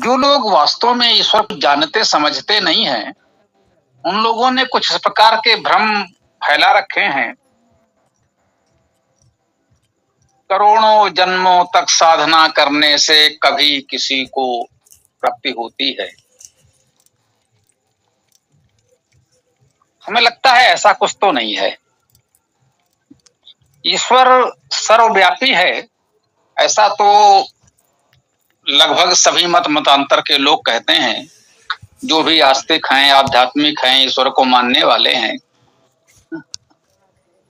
जो लोग वास्तव में ईश्वर को जानते समझते नहीं हैं, उन लोगों ने कुछ इस प्रकार के भ्रम फैला रखे हैं। करोड़ों जन्मों तक साधना करने से कभी किसी को प्राप्ति होती है। हमें लगता है ऐसा कुछ तो नहीं है। ईश्वर सर्वव्यापी है, ऐसा तो लगभग सभी मतांतर के लोग कहते हैं। जो भी आस्तिक हैं, आध्यात्मिक हैं, ईश्वर को मानने वाले हैं,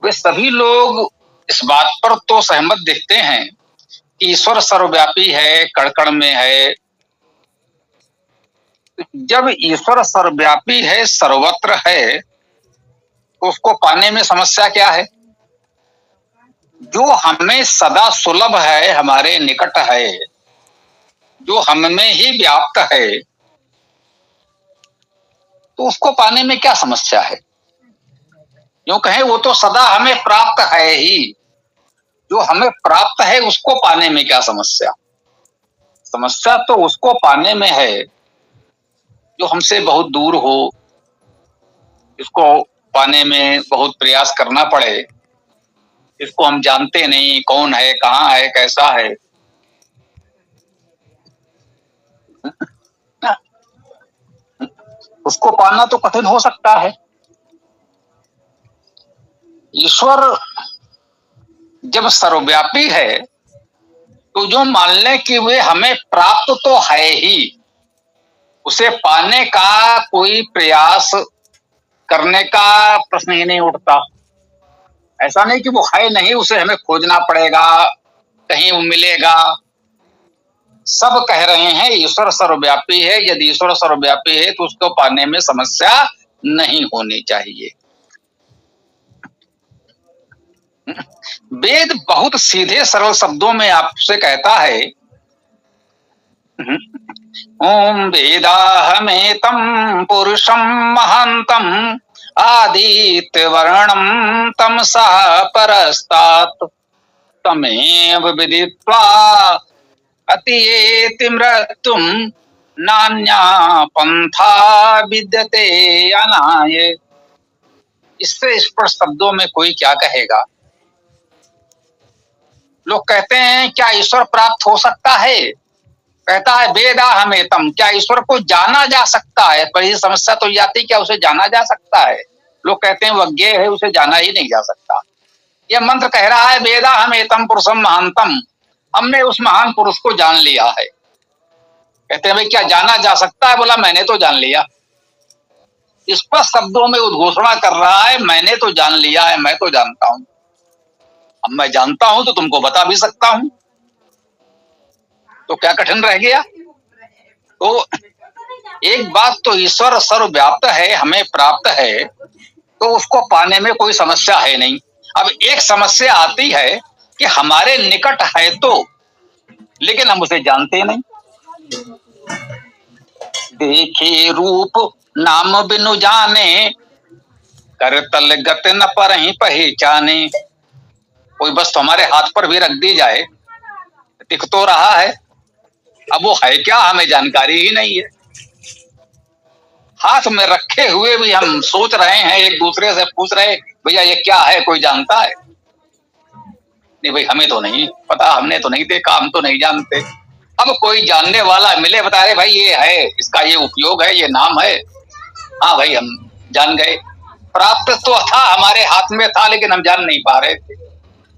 वे सभी लोग इस बात पर तो सहमत दिखते हैं कि ईश्वर सर्वव्यापी है, कण-कण में है। जब ईश्वर सर्वव्यापी है, सर्वत्र है, तो उसको पाने में समस्या क्या है? जो हमें सदा सुलभ है, हमारे निकट है, जो हम में ही व्याप्त है, तो उसको पाने में क्या समस्या है? यूं कहें वो तो सदा हमें प्राप्त है ही। जो हमें प्राप्त है उसको पाने में क्या समस्या? समस्या तो उसको पाने में है जो हमसे बहुत दूर हो, इसको पाने में बहुत प्रयास करना पड़े, इसको हम जानते नहीं, कौन है, कहाँ है, कैसा है। उसको पाना तो कठिन हो सकता है। ईश्वर जब सर्वव्यापी है तो जो मान लें कि वे हमें प्राप्त तो है ही, उसे पाने का कोई प्रयास करने का प्रश्न ही नहीं उठता। ऐसा नहीं कि वो है नहीं, उसे हमें खोजना पड़ेगा, कहीं वो मिलेगा। सब कह रहे हैं ईश्वर सर्वव्यापी है। यदि ईश्वर सर्वव्यापी है तो उसको पाने में समस्या नहीं होनी चाहिए। वेद बहुत सीधे सरल शब्दों में आपसे कहता है, ओम वेदाहमेतं पुरुषं महांतं आदित्य वर्णं तमसा परस्तात् तमेव विदित्वा अतियेति मृत्युं नान्या पंथा विद्यते अनाय। इससे स्पष्ट शब्दों में कोई क्या कहेगा? लोग कहते हैं क्या ईश्वर प्राप्त हो सकता है? कहता है वेदाहमेतं, क्या ईश्वर को जाना जा सकता है? पर ये समस्या तो ये आती, क्या उसे जाना जा सकता है? लोग कहते हैं वो अज्ञेय है, उसे जाना ही नहीं जा सकता। यह मंत्र कह रहा है वेदाहमेतं पुरुषं महांतं, हमने उस महान पुरुष को जान लिया है। कहते हैं भाई क्या जाना जा सकता है? बोला मैंने तो जान लिया। स्पष्ट शब्दों में उद्घोषणा कर रहा है मैंने तो जान लिया है, मैं तो जानता हूं। अब मैं जानता हूं तो तुमको बता भी सकता हूं, तो क्या कठिन रह गया? तो एक बात तो ईश्वर सर्वव्याप्त है, हमें प्राप्त है, तो उसको पाने में कोई समस्या है नहीं। अब एक समस्या आती है कि हमारे निकट है तो, लेकिन हम उसे जानते नहीं। देखे रूप नाम बिनु जाने, करतल गत न परहि पहचाने। कोई वस्तु हमारे हाथ पर भी रख दी जाए, दिख तो रहा है, अब वो है क्या हमें जानकारी ही नहीं है। हाथ में रखे हुए भी हम सोच रहे हैं, एक दूसरे से पूछ रहे भैया ये क्या है, कोई जानता है? नहीं भाई हमें तो नहीं पता, हमने तो नहीं देखा, हम तो नहीं जानते। अब कोई जानने वाला मिले, बता रहे भाई ये है, इसका ये उपयोग है, ये नाम है, हाँ भाई हम जान गए। प्राप्त तो था, हमारे हाथ में था, लेकिन हम जान नहीं पा रहे थे।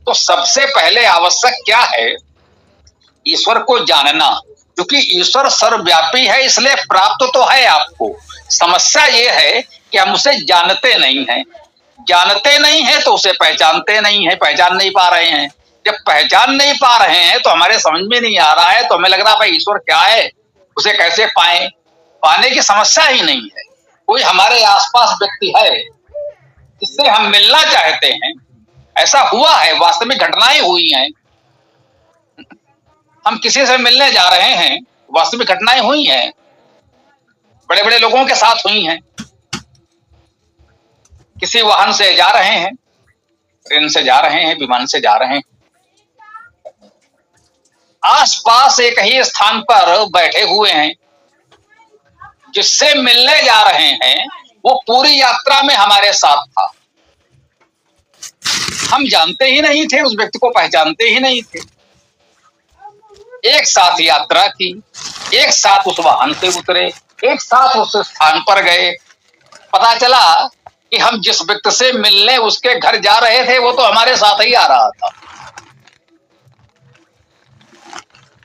तो सबसे पहले आवश्यक क्या है? ईश्वर को जानना। क्योंकि ईश्वर सर्वव्यापी है इसलिए प्राप्त तो है आपको। समस्या ये है कि हम उसे जानते नहीं हैं। जानते नहीं है तो उसे पहचानते नहीं है, पहचान नहीं पा रहे हैं। जब पहचान नहीं पा रहे हैं तो हमारे समझ में नहीं आ रहा है, तो हमें लग रहा है भाई ईश्वर क्या है, उसे कैसे पाएं? पाने की समस्या ही नहीं है। कोई हमारे आसपास व्यक्ति है जिससे हम मिलना चाहते हैं, ऐसा हुआ है, वास्तविक घटनाएं हुई हैं। हम किसी से मिलने जा रहे हैं, वास्तविक घटनाएं हुई हैं, बड़े बड़े लोगों के साथ हुई हैं। किसी वाहन से जा रहे हैं, ट्रेन से जा रहे हैं, विमान से जा रहे हैं, आसपास एक ही स्थान पर बैठे हुए हैं, जिससे मिलने जा रहे हैं वो पूरी यात्रा में हमारे साथ था। हम जानते ही नहीं थे, उस व्यक्ति को पहचानते ही नहीं थे। एक साथ यात्रा की, एक साथ उस वाहन से उतरे, एक साथ उस स्थान पर गए। पता चला कि हम जिस व्यक्ति से मिलने उसके घर जा रहे थे वो तो हमारे साथ ही आ रहा था।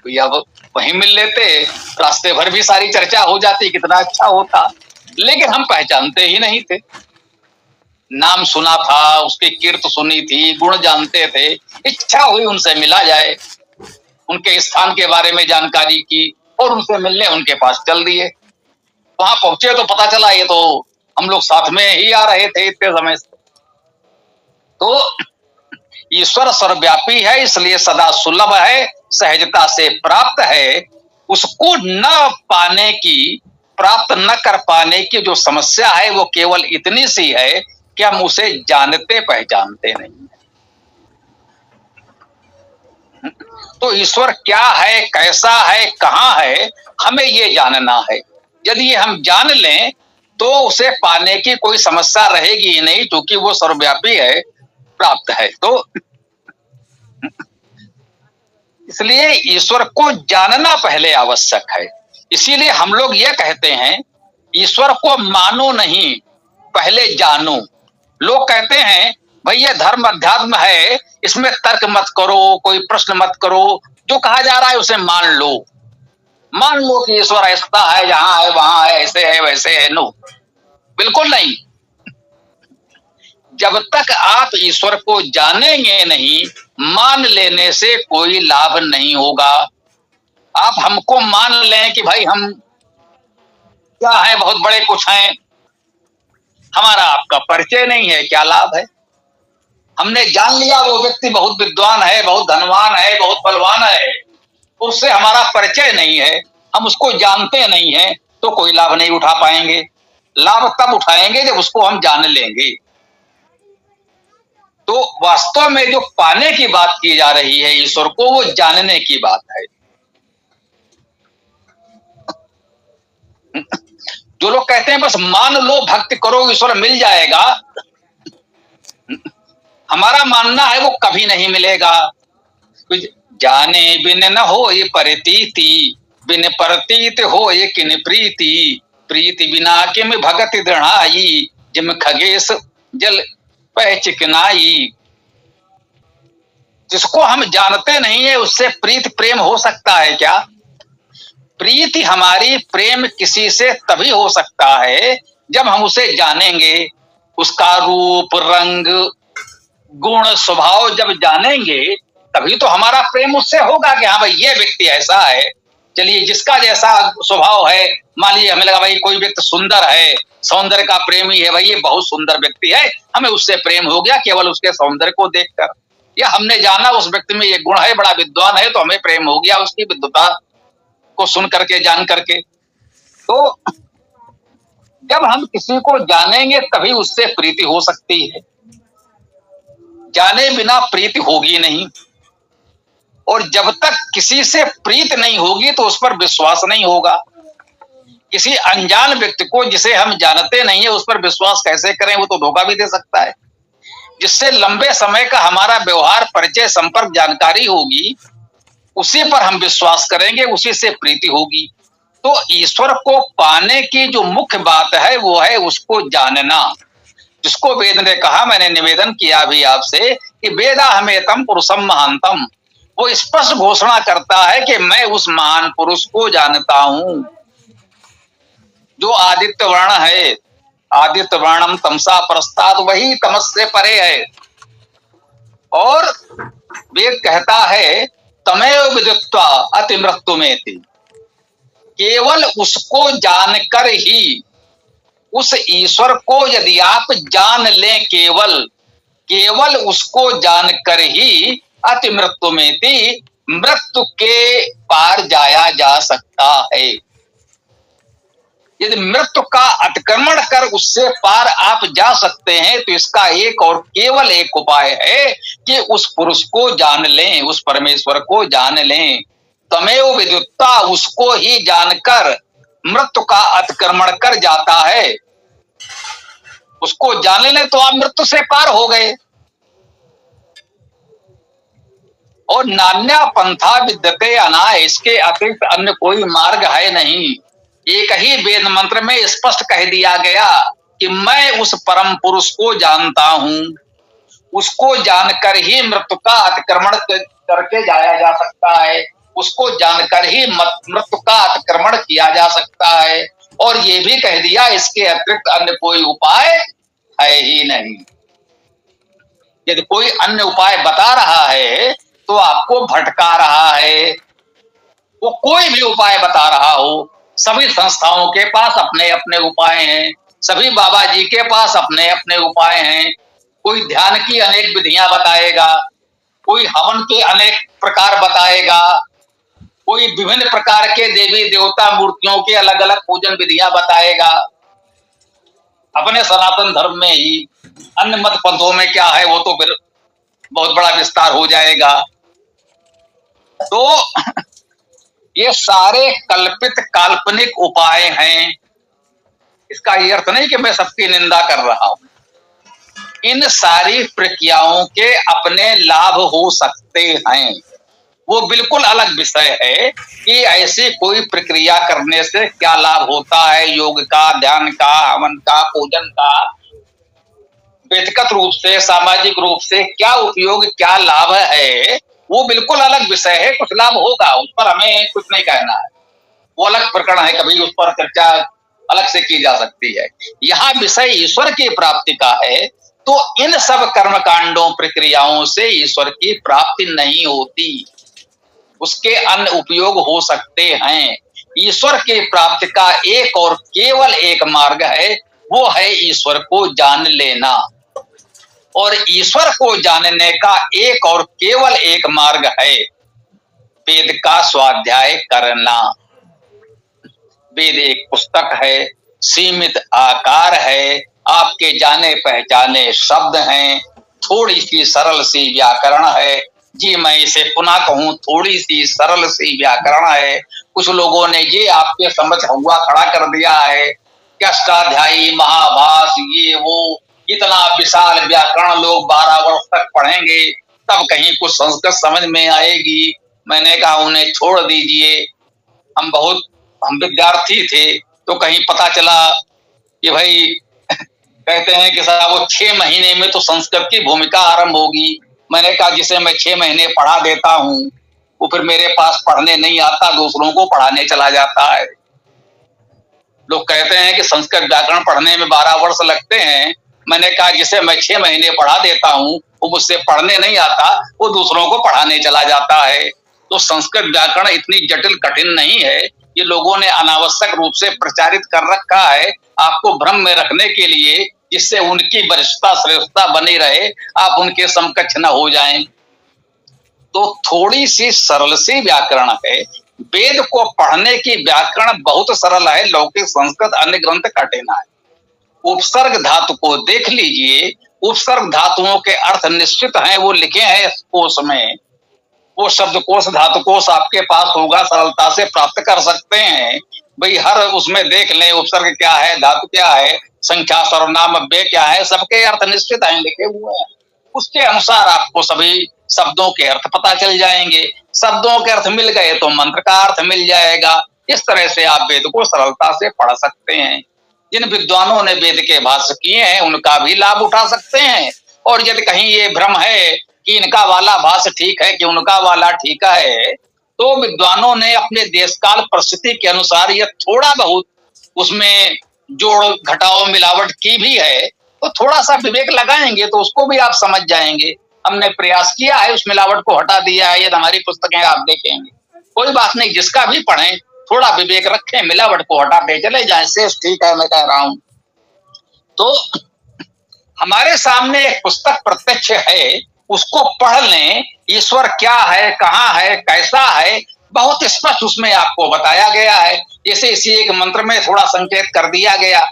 तो या वहीं मिल लेते, रास्ते भर भी सारी चर्चा हो जाती, कितना अच्छा होता। लेकिन हम पहचानते ही नहीं थे। नाम सुना था, उसकी कीर्त सुनी थी, गुण जानते थे, इच्छा हुई उनसे मिला जाए, उनके स्थान के बारे में जानकारी की और उनसे मिलने उनके पास चल दिए। वहां पहुंचे तो पता चला ये तो हम लोग साथ में ही आ रहे थे इतने समय से। तो ईश्वर सर्वव्यापी है, इसलिए सदा सुलभ है, सहजता से प्राप्त है। उसको न पाने की, प्राप्त न कर पाने की जो समस्या है वो केवल इतनी सी है कि हम उसे जानते पहचानते नहीं। तो ईश्वर क्या है, कैसा है, कहाँ है, हमें ये जानना है। यदि हम जान लें तो उसे पाने की कोई समस्या रहेगी ही नहीं, क्योंकि वो सर्वव्यापी है, प्राप्त है। तो इसलिए ईश्वर को जानना पहले आवश्यक है। इसीलिए हम लोग ये कहते हैं ईश्वर को मानो नहीं, पहले जानो। लोग कहते हैं भाई ये धर्म अध्यात्म है, इसमें तर्क मत करो, कोई प्रश्न मत करो, जो कहा जा रहा है उसे मान लो। मान लो कि ईश्वर ऐसा है, यहाँ है, वहां है, ऐसे है, वैसे है। नो, बिल्कुल नहीं। जब तक आप ईश्वर को जानेंगे नहीं, मान लेने से कोई लाभ नहीं होगा। आप हमको मान लें कि भाई हम क्या है, बहुत बड़े कुछ हैं, हमारा आपका परिचय नहीं है, क्या लाभ है? हमने जान लिया वो व्यक्ति बहुत विद्वान है, बहुत धनवान है, बहुत बलवान है, उससे हमारा परिचय नहीं है, हम उसको जानते नहीं है, तो कोई लाभ नहीं उठा पाएंगे। लाभ तब उठाएंगे जब उसको हम जान लेंगे। तो वास्तव में जो पाने की बात की जा रही है ईश्वर को, वो जानने की बात है। जो लोग कहते हैं बस मान लो, भक्ति करो, ईश्वर मिल जाएगा, हमारा मानना है वो कभी नहीं मिलेगा। जाने बिन न हो ये प्रतीति, बिन प्रतीत हो ये किन प्रीति, प्रीति बिना किम भगति दृढ़ाई, जिम खगेश जल पह चिकनाई। जिसको हम जानते नहीं है उससे प्रीति प्रेम हो सकता है क्या? प्रीति हमारी, प्रेम किसी से तभी हो सकता है जब हम उसे जानेंगे, उसका रूप, रंग, गुण, स्वभाव जब जानेंगे तभी तो हमारा प्रेम उससे होगा कि हाँ भाई ये व्यक्ति ऐसा है। चलिए, जिसका जैसा स्वभाव है, मान लीजिए हमें लगा भाई कोई व्यक्ति सुंदर है, सौंदर्य का प्रेमी है, भाई ये बहुत सुंदर व्यक्ति है, हमें उससे प्रेम हो गया केवल उसके सौंदर्य को देखकर। या हमने जाना उस व्यक्ति में ये गुण है, बड़ा विद्वान है, तो हमें प्रेम हो गया उसकी विद्वता को सुन करके, जान करके। तो जब हम किसी को जानेंगे तभी उससे प्रीति हो सकती है, जाने बिना प्रीति होगी नहीं। और जब तक किसी से प्रीत नहीं होगी तो उस पर विश्वास नहीं होगा। किसी अनजान व्यक्ति को जिसे हम जानते नहीं है उस पर विश्वास कैसे करें? वो तो धोखा भी दे सकता है। जिससे लंबे समय का हमारा व्यवहार, परिचय, संपर्क, जानकारी होगी, उसी पर हम विश्वास करेंगे, उसी से प्रीति होगी। तो ईश्वर को पाने की जो मुख्य बात है वो है उसको जानना, जिसको वेद ने कहा, मैंने निवेदन किया भी आपसे कि वेदा हमेतम पुरुषम महानतम। वो स्पष्ट घोषणा करता है कि मैं उस महान पुरुष को जानता हूं जो आदित्य वर्ण है। आदित्य वर्णम तमसा परस्ताद, वही तमस से परे है। और वेद कहता है तमेव विदित्वा अति मृत्यु में थी, केवल उसको जानकर ही, उस ईश्वर को यदि आप जान लें, केवल उसको जानकर ही अति मृत्यु में थी, मृत्यु के पार जाया जा सकता है। यदि मृत्यु का अतिक्रमण कर उससे पार आप जा सकते हैं तो इसका एक और केवल एक उपाय है कि उस पुरुष को जान लें, उस परमेश्वर को जान लें। तमेव विद्युत्ता, उसको ही जानकर मृत्यु का अतिक्रमण कर जाता है, उसको जान लेने तो आप मृत्यु से पार हो गए। और नान्या पंथा विद्यते अना, इसके अतिरिक्त अन्य कोई मार्ग है नहीं। एक ही वेद मंत्र में स्पष्ट कह दिया गया कि मैं उस परम पुरुष को जानता हूं, उसको जानकर ही मृत्यु का अतिक्रमण करके जाया जा सकता है, उसको जानकर ही मृत्यु का अतिक्रमण किया जा सकता है। और ये भी कह दिया इसके अतिरिक्त अन्य कोई उपाय है ही नहीं। यदि कोई अन्य उपाय बता रहा है तो आपको भटका रहा है। वो कोई भी उपाय बता रहा हो, सभी संस्थाओं के पास अपने अपने उपाय हैं, सभी बाबा जी के पास अपने अपने उपाय हैं। कोई ध्यान की अनेक विधियां बताएगा, कोई हवन के अनेक प्रकार बताएगा, कोई विभिन्न प्रकार के देवी देवता मूर्तियों के अलग अलग पूजन विधियां बताएगा। अपने सनातन धर्म में ही अन्य मत पंथों में क्या है वो तो फिर बहुत बड़ा विस्तार हो जाएगा। तो ये सारे कल्पित काल्पनिक उपाय हैं। इसका ये अर्थ नहीं कि मैं सबकी निंदा कर रहा हूं। इन सारी प्रक्रियाओं के अपने लाभ हो सकते हैं, वो बिल्कुल अलग विषय है कि ऐसी कोई प्रक्रिया करने से क्या लाभ होता है। योग का, ध्यान का, हवन का, पूजन का, व्यक्तिगत रूप से, सामाजिक रूप से क्या उपयोग, क्या लाभ है, वो बिल्कुल अलग विषय है। कुछ लाभ होगा, उस पर हमें कुछ नहीं कहना है, वो अलग प्रकरण है, कभी उस पर चर्चा अलग से की जा सकती है। यहाँ विषय ईश्वर की प्राप्ति का है, तो इन सब कर्म कांडों प्रक्रियाओं से ईश्वर की प्राप्ति नहीं होती, उसके अन्य उपयोग हो सकते हैं। ईश्वर की प्राप्ति का एक और केवल एक मार्ग है, वो है ईश्वर को जान लेना। और ईश्वर को जानने का एक और केवल एक मार्ग है वेद का स्वाध्याय करना। वेद एक पुस्तक है, सीमित आकार है, आपके जाने पहचाने शब्द हैं, थोड़ी सी सरल सी व्याकरण है। जी मैं इसे पुनः कहूं, थोड़ी सी सरल सी व्याकरण है। कुछ लोगों ने ये आपके समझ हुआ खड़ा कर दिया है कि अष्टाध्यायी, महाभास, ये वो, इतना विशाल व्याकरण लोग 12 वर्ष तक पढ़ेंगे तब कहीं कुछ संस्कृत समझ में आएगी। मैंने कहा उन्हें छोड़ दीजिए। हम विद्यार्थी थे तो कहीं पता चला कि भाई कहते हैं कि साहब वो 6 महीने में तो संस्कृत की भूमिका आरंभ होगी। मैंने कहा जिसे मैं 6 महीने पढ़ा देता हूं वो फिर मेरे पास पढ़ने नहीं आता, दूसरों को पढ़ाने चला जाता है। लोग कहते हैं कि संस्कृत व्याकरण पढ़ने में 12 वर्ष लगते हैं। मैंने कहा जिसे मैं 6 महीने पढ़ा देता हूं वो मुझसे पढ़ने नहीं आता, वो दूसरों को पढ़ाने चला जाता है। तो संस्कृत व्याकरण इतनी जटिल कठिन नहीं है, ये लोगों ने अनावश्यक रूप से प्रचारित कर रखा है आपको भ्रम में रखने के लिए, जिससे उनकी वरिष्ठता श्रेष्ठता बनी रहे, आप उनके समकक्ष न हो जाएं। तो थोड़ी सी सरल सी व्याकरण है। वेद को पढ़ने की व्याकरण बहुत सरल है, लौकिक संस्कृत अन्य ग्रंथ कठिन है। उपसर्ग धातु को देख लीजिए, उपसर्ग धातुओं के अर्थ निश्चित हैं, वो लिखे हैं कोश में। वो शब्दकोश धातुकोश आपके पास होगा, सरलता से प्राप्त कर सकते हैं। भाई हर उसमें देख लें उपसर्ग क्या है, धातु क्या है, संख्या, सर्वनाम, अव्यय क्या है, सबके अर्थ निश्चित हैं, लिखे हुए हैं। उसके अनुसार आपको सभी शब्दों के अर्थ पता चल जाएंगे। शब्दों के अर्थ मिल गए तो मंत्र का अर्थ मिल जाएगा। इस तरह से आप वेद को सरलता से पढ़ सकते हैं। जिन विद्वानों ने वेद के भाष्य किए हैं उनका भी लाभ उठा सकते हैं। और यदि कहीं ये भ्रम है कि इनका वाला भाष्य ठीक है कि उनका वाला ठीक है, तो विद्वानों ने अपने देश काल परिस्थिति के अनुसार यह थोड़ा बहुत उसमें जोड़ घटाव मिलावट की भी है, तो थोड़ा सा विवेक लगाएंगे तो उसको भी आप समझ जाएंगे। हमने प्रयास किया है, उस मिलावट को हटा दिया है। यदि हमारी पुस्तकें आप देखेंगे, कोई बात नहीं, जिसका भी पढ़ें थोड़ा विवेक रखें, मिलावट को हटाते चले जाए, शेष ठीक है मैं कह रहा हूं। तो हमारे सामने एक पुस्तक प्रत्यक्ष है, उसको पढ़ लें। ईश्वर क्या है, कहाँ है, कैसा है, बहुत स्पष्ट उसमें आपको बताया गया है। जैसे इसी एक मंत्र में थोड़ा संकेत कर दिया गया।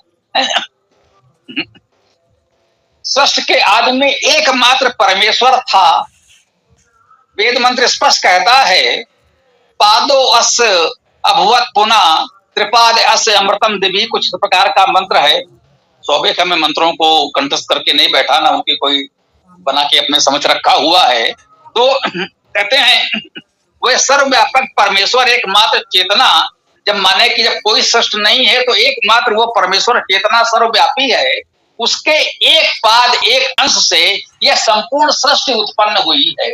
सृष्टि के आदि में एकमात्र परमेश्वर था। वेद मंत्र स्पष्ट कहता है पादो अस अभवत पुनः त्रिपाद अस्य अमृतम दिवी, कुछ प्रकार का मंत्र है। स्वाभाविक मैं मंत्रों को कंठस्थ करके नहीं बैठा, ना उनकी कोई बना के अपने समझ रखा हुआ है। तो कहते हैं वह सर्वव्यापक परमेश्वर एकमात्र चेतना, जब माने कि जब कोई सृष्टि नहीं है तो एकमात्र वो परमेश्वर चेतना सर्वव्यापी है, उसके एक पाद एक अंश से यह संपूर्ण सृष्टि उत्पन्न हुई है।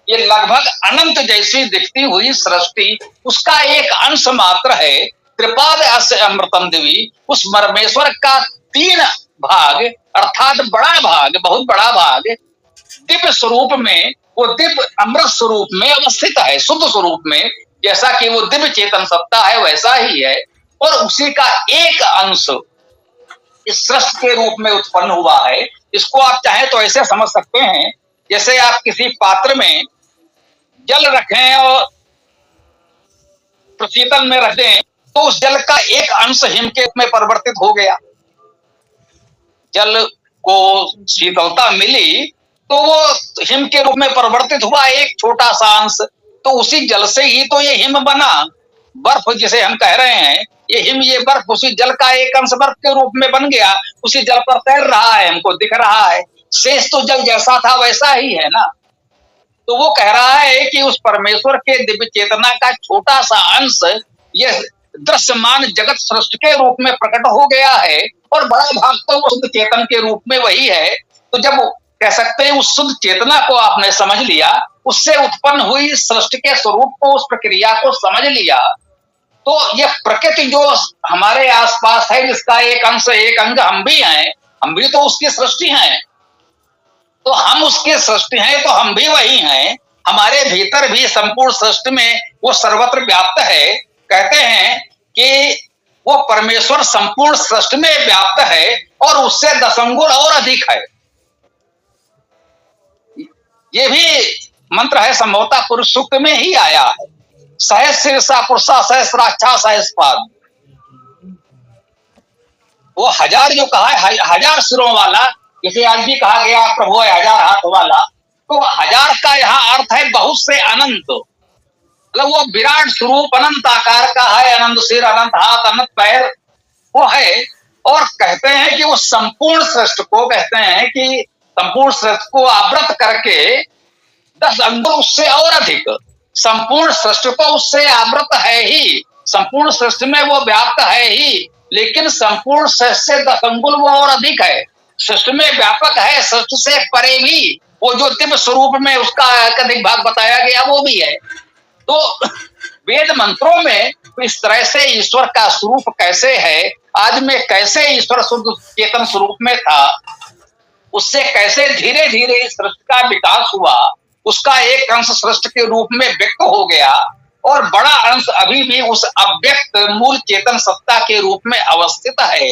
ये लगभग अनंत जैसी दिखती हुई सृष्टि उसका एक अंश मात्र है। त्रिपाद अस्य अमृतम दिवी, उस परमेश्वर का 3 भाग अर्थात बड़ा भाग, बहुत बड़ा भाग दिव्य स्वरूप में, वो दिव्य अमृत स्वरूप में अवस्थित है, शुद्ध स्वरूप में। जैसा कि वो दिव्य चेतन सत्ता है वैसा ही है, और उसी का एक अंश इस सृष्टि के रूप में उत्पन्न हुआ है। इसको आप चाहे तो ऐसे समझ सकते हैं, जैसे आप किसी पात्र में जल रखें और प्रशीतन में रख दें, तो उस जल का एक अंश हिम के रूप में परिवर्तित हो गया। जल को शीतलता मिली तो वो हिम के रूप में परिवर्तित हुआ एक छोटा सा अंश। तो उसी जल से ही तो ये हिम बना। बर्फ जिसे हम कह रहे हैं, ये हिम, ये बर्फ उसी जल का एक अंश बर्फ के रूप में बन गया, उसी जल पर तैर रहा है, हमको दिख रहा है। शेष तो जल जैसा था वैसा ही है ना। तो वो कह रहा है कि उस परमेश्वर के दिव्य चेतना का छोटा सा अंश यह दृश्यमान जगत सृष्टि के रूप में प्रकट हो गया है, और बड़ा भाग तो वो शुद्ध चेतन के रूप में वही है। तो जब कह सकते हैं उस शुद्ध चेतना को आपने समझ लिया, उससे उत्पन्न हुई सृष्टि के स्वरूप को, उस प्रक्रिया को समझ लिया, तो यह प्रकृति जो हमारे आसपास है, जिसका एक अंश एक अंग हम भी हैं, हम भी तो उसकी सृष्टि हैं। तो हम उसकी सृष्टि हैं तो हम भी वही हैं। हमारे भीतर भी संपूर्ण सृष्टि में वो सर्वत्र व्याप्त है। कहते हैं कि वो परमेश्वर संपूर्ण सृष्टि में व्याप्त है और उससे 10 अंगुल और अधिक है। ये भी मंत्र है, संभवतः पुरुष सूक्त में ही आया है। सहस्र शीर्षा पुरुषा सहस्राक्षा सहस्रपाद, वो 1000 जो कहा है, 1000 सिरों वाला, जिसे आज भी कहा गया प्रभु है 1000 हाथ वाला। तो 1000 का यहाँ अर्थ है बहुत से अनंत, मतलब वो विराट स्वरूप अनंत आकार का है, अनंत सिर, अनंत हाथ, अनंत पैर वो है। और कहते हैं कि वो संपूर्ण सृष्टि को, कहते हैं कि संपूर्ण सृष्टि को आवृत करके 10 अंगुल उससे और अधिक, संपूर्ण सृष्टि को उससे आवृत है ही, संपूर्ण सृष्टि में वो व्याप्त है ही, लेकिन संपूर्ण सृष्टि से 10 अंगुल वो और अधिक है, सृष्टि में व्यापक है, सृष्टि से परे भी वो जो दिव्य स्वरूप में उसका अधिक भाग बताया गया वो भी है। तो वेद मंत्रों में इस तरह से ईश्वर का स्वरूप कैसे है, आज में कैसे ईश्वर शुद्ध चेतन स्वरूप में था, उससे कैसे धीरे धीरे इस सृष्टि का विकास हुआ, उसका एक अंश सृष्टि के रूप में व्यक्त हो गया, और बड़ा अंश अभी भी उस अव्यक्त मूल चेतन सत्ता के रूप में अवस्थित है।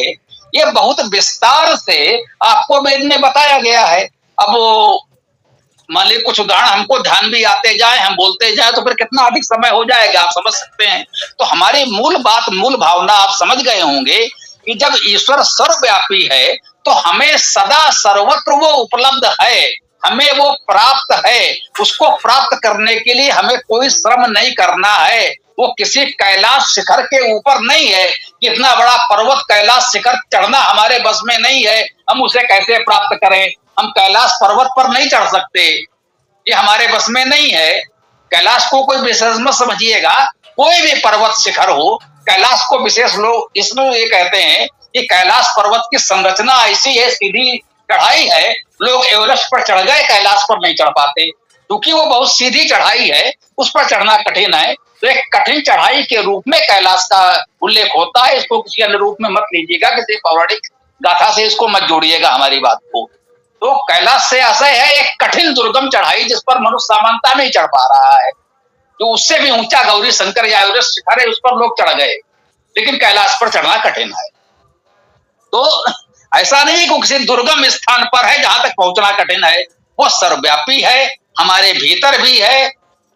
ये बहुत विस्तार से आपको वेद में बताया गया है। अब मान लीजिए कुछ उदाहरण हमको ध्यान भी आते जाए, हम बोलते जाए, तो फिर कितना अधिक समय हो जाएगा, आप समझ सकते हैं। तो हमारी मूल बात, मूल भावना आप समझ गए होंगे कि जब ईश्वर सर्वव्यापी है तो हमें सदा सर्वत्र वो उपलब्ध है, हमें वो प्राप्त है। उसको प्राप्त करने के लिए हमें कोई श्रम नहीं करना है। वो किसी कैलाश शिखर के ऊपर नहीं है। कितना बड़ा पर्वत कैलाश शिखर चढ़ना हमारे बस में नहीं है, हम उसे कैसे प्राप्त करें। हम कैलाश पर्वत पर नहीं चढ़ सकते, ये हमारे बस में नहीं है। कैलाश को कोई विशेष मत समझिएगा, कोई भी पर्वत शिखर हो, कैलाश को विशेष लोग इसलिए ये कहते हैं कि कैलाश पर्वत की संरचना ऐसी है, सीधी चढ़ाई है। लोग एवरेस्ट पर चढ़ गए, कैलाश पर नहीं चढ़ पाते, क्योंकि वो बहुत सीधी चढ़ाई है, उस पर चढ़ना कठिन है। तो एक कठिन चढ़ाई के रूप में कैलाश का उल्लेख होता है। इसको किसी अन्य रूप में मत लीजिएगा, किसी पौराणिक गाथा से इसको मत जोड़िएगा हमारी बात को। तो कैलाश से आशय है एक कठिन दुर्गम चढ़ाई जिस पर मनुष्य सामान्यता नहीं चढ़ पा रहा है। जो उससे भी ऊंचा गौरी शंकर या एवरेस्ट शिखर है, उस पर लोग चढ़ गए, लेकिन कैलाश पर चढ़ना कठिन है। तो ऐसा नहीं कि किसी दुर्गम स्थान पर है जहां तक पहुंचना कठिन है। वो सर्वव्यापी है, हमारे भीतर भी है।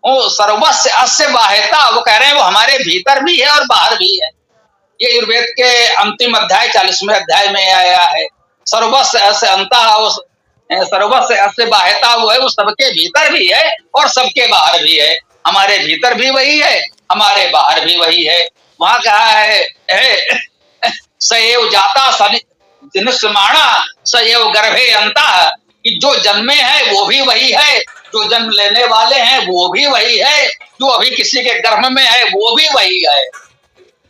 वो सर्वस्य अस्य बाह्यता, वो कह रहे हैं वो हमारे भीतर भी है और बाहर भी है। ये आयुर्वेद के अंतिम अध्याय 40वें अध्याय में आया है। सर्वस्य अस्य अंतः, सर्वस्य अस्य बाह्यता, वो है वो सबके भीतर भी है और सबके बाहर भी है। हमारे भीतर भी वही है, हमारे बाहर भी वही है। वहां कहा है सएव जाता निस्माणा सएव गर्भे अंता, कि जो जन्मे हैं वो भी वही है, जो जन्म लेने वाले हैं वो भी वही है, जो अभी किसी के गर्भ में है वो भी वही है।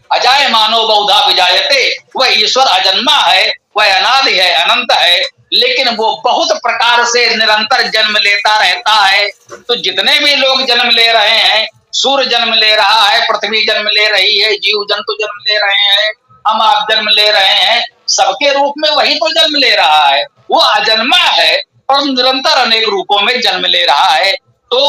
अजाय मानो बहुधा विजायते, वह ईश्वर अजन्मा है, वह अनादि है, अनंत है, लेकिन वो बहुत प्रकार से निरंतर जन्म लेता रहता है। तो जितने भी लोग जन्म ले रहे हैं, सूर्य जन्म ले रहा है, पृथ्वी जन्म ले रही है, जीव जंतु जन्म ले रहे हैं, हम आप जन्म ले रहे हैं, सबके रूप में वही तो जन्म ले रहा है। वो अजन्मा है और निरंतर अनेक रूपों में जन्म ले रहा है। तो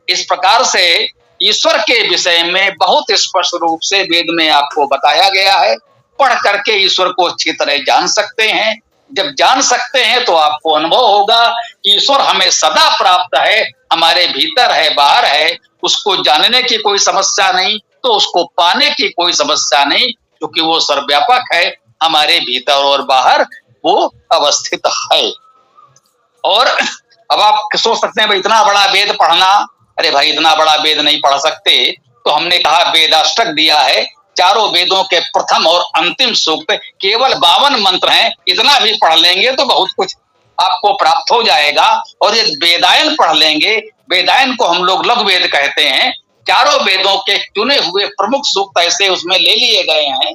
इस प्रकार से ईश्वर के विषय में बहुत स्पष्ट रूप से वेद में आपको बताया गया है। पढ़ करके ईश्वर को अच्छी तरह जान सकते हैं। जब जान सकते हैं तो आपको अनुभव होगा कि ईश्वर हमें सदा प्राप्त है, हमारे भीतर है, बाहर है, उसको जानने की कोई समस्या नहीं, तो उसको पाने की कोई समस्या नहीं, क्योंकि वो सर्वव्यापक है, हमारे भीतर और बाहर वो अवस्थित है। और अब आप सोच सकते हैं भाई इतना बड़ा वेद पढ़ना, अरे भाई इतना बड़ा वेद नहीं पढ़ सकते। तो हमने कहा वेदाष्टक दिया है, चारों वेदों के प्रथम और अंतिम सूक्त केवल 52 मंत्र हैं, इतना भी पढ़ लेंगे तो बहुत कुछ आपको प्राप्त हो जाएगा। और ये वेदायन पढ़ लेंगे, वेदायन को हम लोग लघु वेद कहते हैं, चारों वेदों के चुने हुए प्रमुख सूक्त ऐसे उसमें ले लिए गए हैं।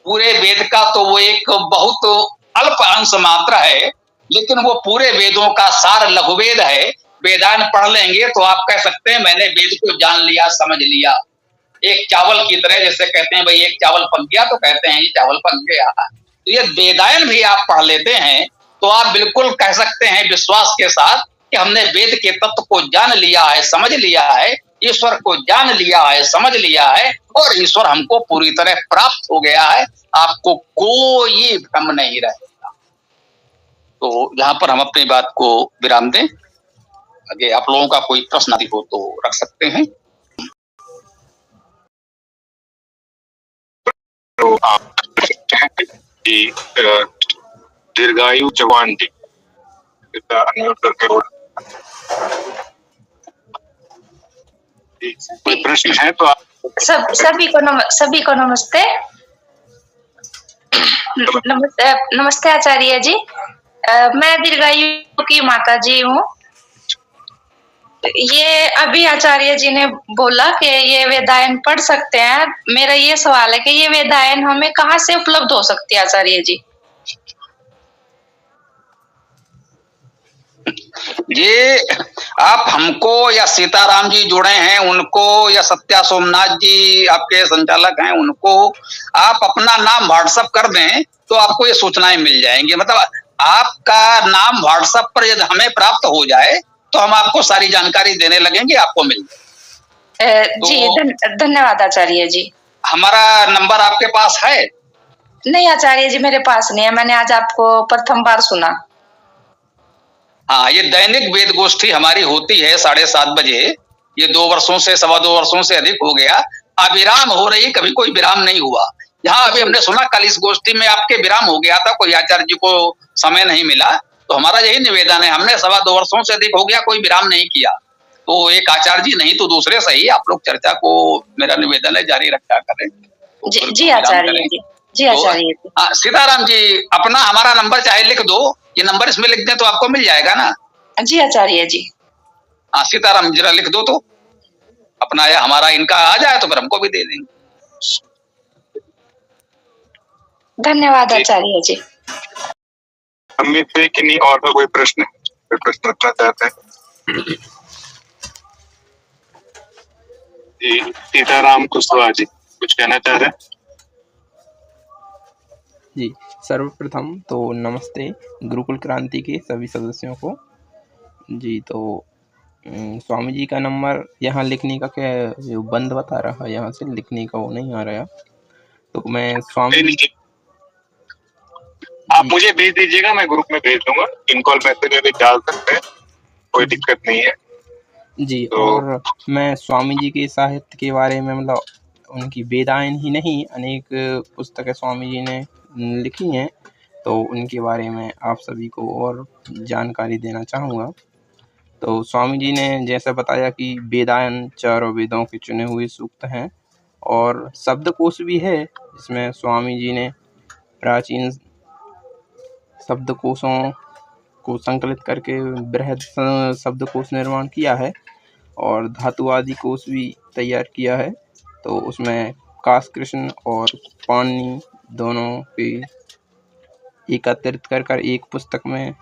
पूरे वेद का तो वो एक बहुत अल्प अंश मात्र है, लेकिन वो पूरे वेदों का सार लघुवेद है। वेदांत पढ़ लेंगे तो आप कह सकते हैं मैंने वेद को जान लिया, समझ लिया। एक चावल की तरह, जैसे कहते हैं भाई एक चावल पक गया, तो कहते हैं ये चावल पक गया। तो ये वेदायन भी आप पढ़ लेते हैं तो आप बिल्कुल कह सकते हैं विश्वास के साथ कि हमने वेद के तत्व को जान लिया है, समझ लिया है, ईश्वर को जान लिया है, समझ लिया है, और ईश्वर हमको पूरी तरह प्राप्त हो गया है। आपको कोई भ्रम नहीं रहेगा। तो यहाँ पर हम अपनी बात को विराम दें। आगे आप लोगों का कोई प्रश्न आदि हो तो रख सकते हैं। तो आप दीर्घायु जवान जी अनम्यूट करके कोई प्रश्न है तो आप सभी को नमस्ते। नमस्ते आचार्य जी। मैं दीर्घायु की माता जी हूँ। ये अभी आचार्य जी ने बोला कि ये वेदायन पढ़ सकते हैं। मेरा ये सवाल है कि ये वेदायन हमें कहाँ से उपलब्ध हो सकती है आचार्य जी? ये आप हमको या सीताराम जी जुड़े हैं उनको, या सत्या सोमनाथ जी आपके संचालक हैं उनको, आप अपना नाम व्हाट्सएप कर दें तो आपको ये सूचनाएं मिल जाएंगी। मतलब आपका नाम व्हाट्सएप पर यदि हमें प्राप्त हो जाए तो हम आपको सारी जानकारी देने लगेंगे, आपको मिल जाए। जी धन्यवाद आचार्य जी। हमारा नंबर आपके पास है? नहीं आचार्य जी, मेरे पास नहीं है। मैंने आज आपको प्रथम बार सुना। हाँ, ये दैनिक वेद गोष्ठी हमारी होती है 7:30 बजे। ये 2 वर्षों से, 2.25 वर्षों से अधिक हो गया अविराम हो रही, कभी कोई विराम नहीं हुआ। यहाँ अभी हमने सुना कल इस गोष्ठी में आपके विराम हो गया था, कोई आचार्य जी को समय नहीं मिला। तो हमारा यही निवेदन है, हमने 2.25 वर्षों से अधिक हो गया कोई विराम नहीं किया। तो एक आचार्य जी नहीं तो दूसरे सही आप लोग चर्चा को, मेरा निवेदन है, जारी रखा करें। जी आचार्य जी। जी आचार्य जी। सीताराम जी अपना हमारा नंबर चाहे लिख दो, ये नंबर इसमें लिख दें तो आपको मिल जाएगा ना? जी आचार्य जी। हाँ सीताराम जरा लिख दो तो अपना, या हमारा इनका आ जाए तो फिर हमको भी दे देंगे। धन्यवाद आचार्य जी। हमें से कि नहीं और कोई प्रश्न रखना चाहते हैं? जी सीताराम कुशवाहा जी कुछ कहना चाह रहे हैं? जी सर्वप्रथम तो नमस्ते गुरुकुल क्रांति के सभी सदस्यों को। जी तो स्वामी जी का नंबर यहाँ लिखने का क्या जो बंद बता रहा है, यहाँ से लिखने का वो नहीं आ रहा। तो मैं स्वामी जी आप मुझे भेज दीजिएगा, मैं ग्रुप में भेज दूंगा। इन कॉल मैसेज में भी डाल सकते हैं, कोई दिक्कत नहीं है जी। तो और मैं स्वामी जी के साहित्य के बारे में, मतलब उनकी वेदायन ही नहीं अनेक पुस्तकें स्वामी जी ने लिखी हैं, तो उनके बारे में आप सभी को और जानकारी देना चाहूँगा। तो स्वामी जी ने जैसे बताया कि वेदायन चारों वेदों के चुने हुए सूक्त हैं और शब्दकोश भी है, जिसमें स्वामी जी ने प्राचीन शब्दकोशों को संकलित करके बृहद शब्दकोश निर्माण किया है और धातु आदि कोश भी तैयार किया है। तो उसमें काश कृष्ण और पाणिनि दोनों के एकत्रित कर एक पुस्तक में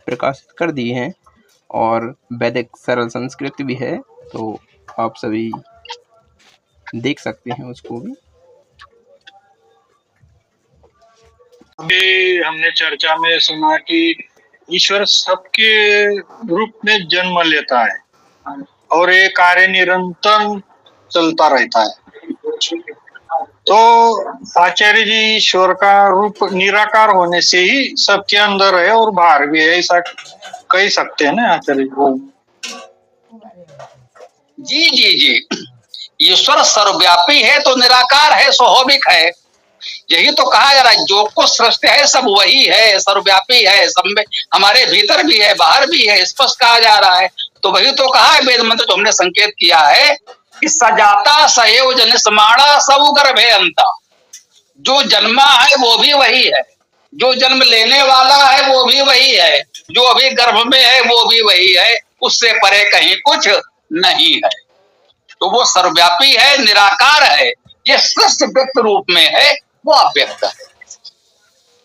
प्रकाशित कर दिए हैं और वैदिक सरल संस्कृत भी है, तो आप सभी देख सकते हैं उसको भी। अभी हमने चर्चा में सुना कि ईश्वर सबके रूप में जन्म लेता है और ये कार्य निरंतर चलता रहता है। तो आचार्य जी ईश्वर का रूप निराकार होने से ही सबके अंदर है और बाहर भी है, ऐसा कह सकते हैं ना आचार्य जी? जी ईश्वर सर्वव्यापी है तो निराकार है, स्वाभाविक है। यही तो कहा जा रहा है, जो कुछ सृष्टि है सब वही है, सर्वव्यापी है, सब में हमारे भीतर भी है बाहर भी है, स्पष्ट कहा जा रहा है। तो वही तो कहा है वेद मंत्र, जो हमने संकेत किया है कि सजाता सएव जनिस्माणा सब गर्भे अंता। जो जन्मा है वो भी वही है, जो जन्म लेने वाला है वो भी वही है, जो अभी गर्भ में है वो भी वही है, उससे परे कहीं कुछ नहीं है। तो वो सर्वव्यापी है, निराकार है। ये स्पष्ट व्यक्त रूप में है, वो अव्यक्त है।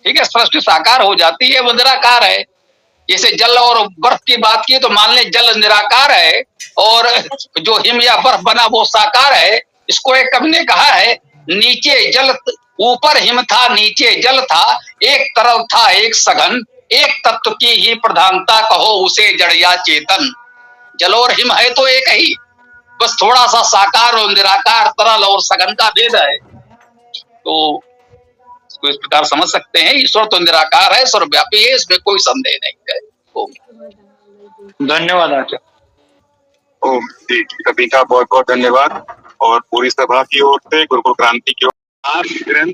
ठीक है, स्पष्ट साकार हो जाती है, वो निराकार है। जैसे जल और बर्फ की बात की तो मान लें जल निराकार है और जो हिम या बर्फ बना वो साकार है। इसको एक कवि ने कहा है, नीचे जल ऊपर हिम था नीचे जल था, एक तरल था एक सघन, एक तत्व की ही प्रधानता कहो उसे जड़ या चेतन। जल और हिम है तो एक ही, बस थोड़ा सा साकार और निराकार, तरल और सघन का भेद है। तो इस प्रकार समझ सकते हैं, ईश्वर तो निराकार है, सर्वव्यापी है, इसमें कोई संदेह नहीं है। धन्यवाद आचार्य। ओम जी, सभी का बहुत बहुत धन्यवाद और पूरी सभा की ओर से, गुरुकुल क्रांति की ओर आज ग्रंथ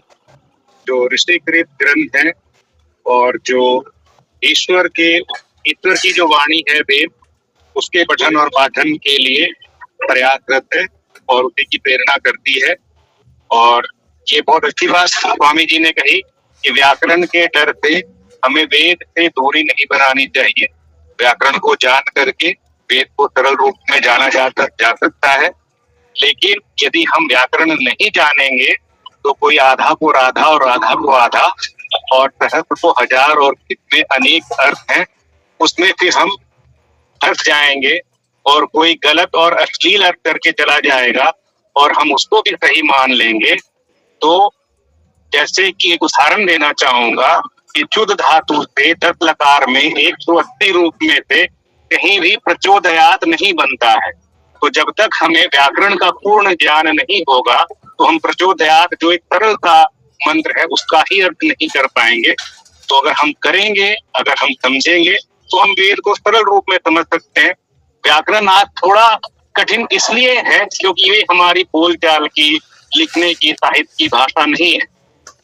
जो ऋषिकृत ग्रंथ है और जो ईश्वर की जो वाणी है वेद, उसके पठन और पाठन के लिए प्रयासरत है और उसी की प्रेरणा करती है। और ये बहुत अच्छी बात स्वामी जी ने कही कि व्याकरण के डर से हमें वेद से दूरी नहीं बनानी चाहिए। व्याकरण को जान करके वेद को सरल रूप में जाना जा सकता है, लेकिन यदि हम व्याकरण नहीं जानेंगे तो कोई आधा को राधा और राधा को आधा और सहस्त्र को हजार और कितने अनेक अर्थ हैं, उसमें फिर हम फंस जाएंगे और कोई गलत और अश्लील अर्थ करके चला जाएगा और हम उसको भी सही मान लेंगे। तो जैसे कि एक उदाहरण देना चाहूंगा कि चुद धातु से 10 लकार में 180 रूप में से कहीं भी प्रचोदयात नहीं बनता है। तो जब तक हमें व्याकरण का पूर्ण ज्ञान नहीं होगा तो हम प्रचोदयात जो एक सरल सा मंत्र है उसका ही अर्थ नहीं कर पाएंगे। तो अगर हम करेंगे, अगर हम समझेंगे तो हम वेद को सरल रूप में समझ सकते हैं। व्याकरण आज थोड़ा कठिन इसलिए है क्योंकि ये हमारी बोलचाल की, लिखने की, साहित्य की भाषा नहीं है।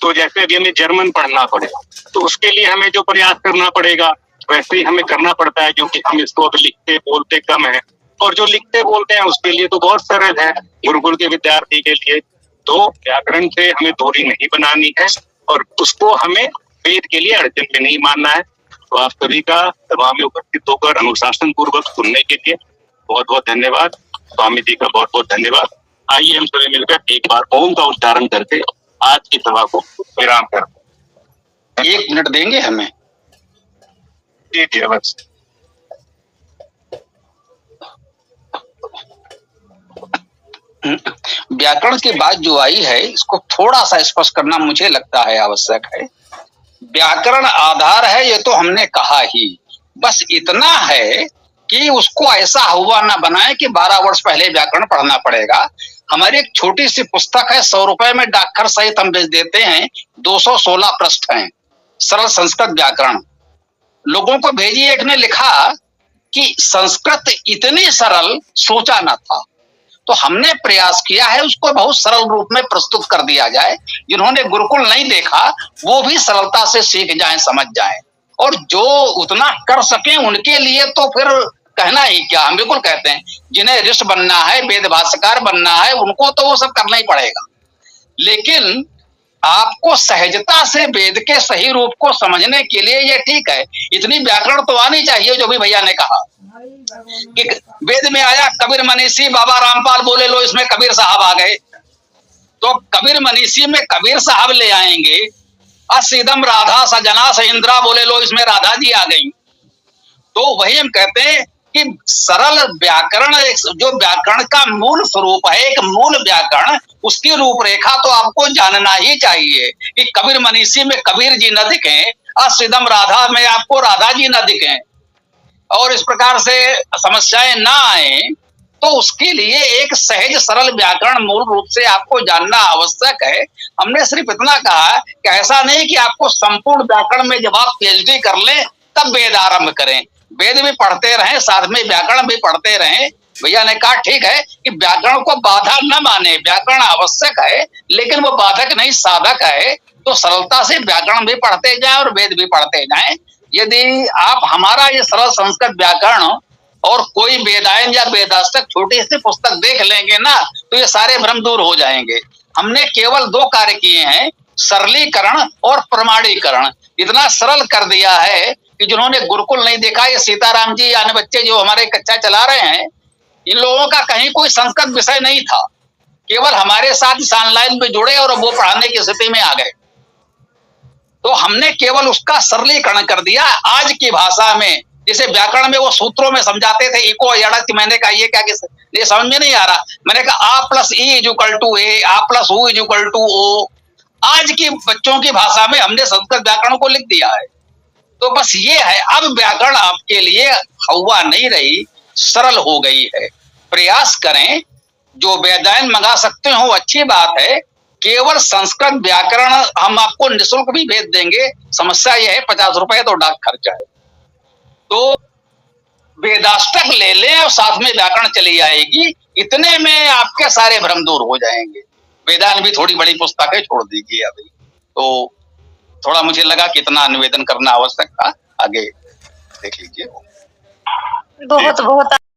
तो जैसे अभी हमें जर्मन पढ़ना पड़ेगा तो उसके लिए हमें जो प्रयास करना पड़ेगा वैसे ही हमें करना पड़ता है, क्योंकि हम इसको लिखते बोलते कम है। और जो लिखते बोलते हैं उसके लिए तो बहुत सरल है गुरुकुल के विद्यार्थी के लिए। तो व्याकरण से हमें दूरी नहीं बनानी है और उसको हमें वेद के लिए अड़चन में नहीं मानना है। तो आप सभी का सभा में उपस्थित होकर अनुशासन पूर्वक सुनने के लिए बहुत बहुत धन्यवाद। स्वामी जी का बहुत बहुत धन्यवाद। आइए हम सभी मिलकर एक बार ओम का उच्चारण करके आज की सभा को विराम करते हैं। 1 मिनट देंगे हमें? जी जी अवश्य। व्याकरण की बात जो आई है इसको थोड़ा सा स्पष्ट करना मुझे लगता है आवश्यक है। व्याकरण आधार है ये तो हमने कहा ही, बस इतना है कि उसको ऐसा हुआ ना बनाए कि 12 वर्ष पहले व्याकरण पढ़ना पड़ेगा। हमारी एक छोटी सी पुस्तक है, 100 रुपए में डाकघर सहित हम भेज देते हैं, 216 पृष्ठ हैं, सरल संस्कृत व्याकरण। लोगों को भेजिए। एक ने लिखा कि संस्कृत इतनी सरल सोचा ना था, तो हमने प्रयास किया है उसको बहुत सरल रूप में प्रस्तुत कर दिया जाए। जिन्होंने गुरुकुल नहीं देखा वो भी सरलता से सीख जाएं, समझ जाएं, और जो उतना कर सकें उनके लिए तो फिर कहना ही क्या, हम बिल्कुल कहते हैं जिन्हें ऋषि बनना है, वेद भाष्यकार बनना है, उनको तो वो सब करना ही पड़ेगा। लेकिन आपको सहजता से वेद के सही रूप को समझने के लिए ये ठीक है, इतनी व्याकरण तो आनी चाहिए, जो भी भैया ने कहा कि वेद में आया कबीर मनीषी, बाबा रामपाल बोले लो इसमें कबीर साहब आ गए, तो कबीर मनीषी में कबीर साहब ले आएंगे। असीदम राधा सजना सहिंद्रा बोले लो इसमें राधा जी आ गई। तो वही हम कहते हैं कि सरल व्याकरण, जो व्याकरण का मूल स्वरूप है, एक मूल व्याकरण, उसकी रूपरेखा तो आपको जानना ही चाहिए कि कबीर मनीषी में कबीर जी न दिखें, असीदम राधा में आपको राधा जी न दिखें, और इस प्रकार से समस्याएं ना आए, तो उसके लिए एक सहज सरल व्याकरण मूल रूप से आपको जानना आवश्यक है। हमने सिर्फ इतना कहा कि ऐसा नहीं कि आपको संपूर्ण व्याकरण में जब आप पीएचडी कर लें तब वेद आरंभ करें, वेद भी पढ़ते रहें, साथ में व्याकरण भी पढ़ते रहें। भैया ने कहा ठीक है कि व्याकरण को बाधा न माने, व्याकरण आवश्यक है लेकिन वो बाधक नहीं साधक है, तो सरलता से व्याकरण भी पढ़ते जाएं और वेद भी पढ़ते जाएं। यदि आप हमारा ये सरल संस्कृत व्याकरण और कोई वेदायन या वेदाष्टक छोटी सी पुस्तक देख लेंगे ना, तो ये सारे भ्रम दूर हो जाएंगे। हमने केवल 2 कार्य किए हैं, सरलीकरण और प्रमाणीकरण। इतना सरल कर दिया है कि जिन्होंने गुरुकुल नहीं देखा, ये सीताराम जी यानी बच्चे जो हमारे कक्षा चला रहे हैं, इन लोगों का कहीं कोई संस्कृत विषय नहीं था, केवल हमारे साथ इस ऑनलाइन में जुड़े और वो पढ़ाने की स्थिति में आ गए। तो हमने केवल उसका सरलीकरण कर दिया आज की भाषा में। जैसे व्याकरण में वो सूत्रों में समझाते थे इको यड़क, मैंने कहा ये क्या, ये समझ में नहीं आ रहा। मैंने कहा आ प्लस ई इज इक्वल टू ए, आ प्लस ऊ इज इक्वल टू ओ। आज की बच्चों की भाषा में हमने संस्कृत व्याकरण को लिख दिया है। तो बस ये है, अब व्याकरण आपके लिए हवा नहीं रही, सरल हो गई है। प्रयास करें, जो वेदायन मंगा सकते हो अच्छी बात है, केवल संस्कृत व्याकरण हम आपको निःशुल्क भी भेज देंगे। समस्या यह है 50 रुपए तो डाक खर्चा है, तो वेदाष्टक ले लें और साथ में व्याकरण चली आएगी, इतने में आपके सारे भ्रम दूर हो जाएंगे। वेदांत भी थोड़ी बड़ी पुस्तक है, छोड़ दीजिए अभी। तो थोड़ा मुझे लगा कि इतना निवेदन करना आवश्यक था, आगे देख लीजिए। बहुत बहुत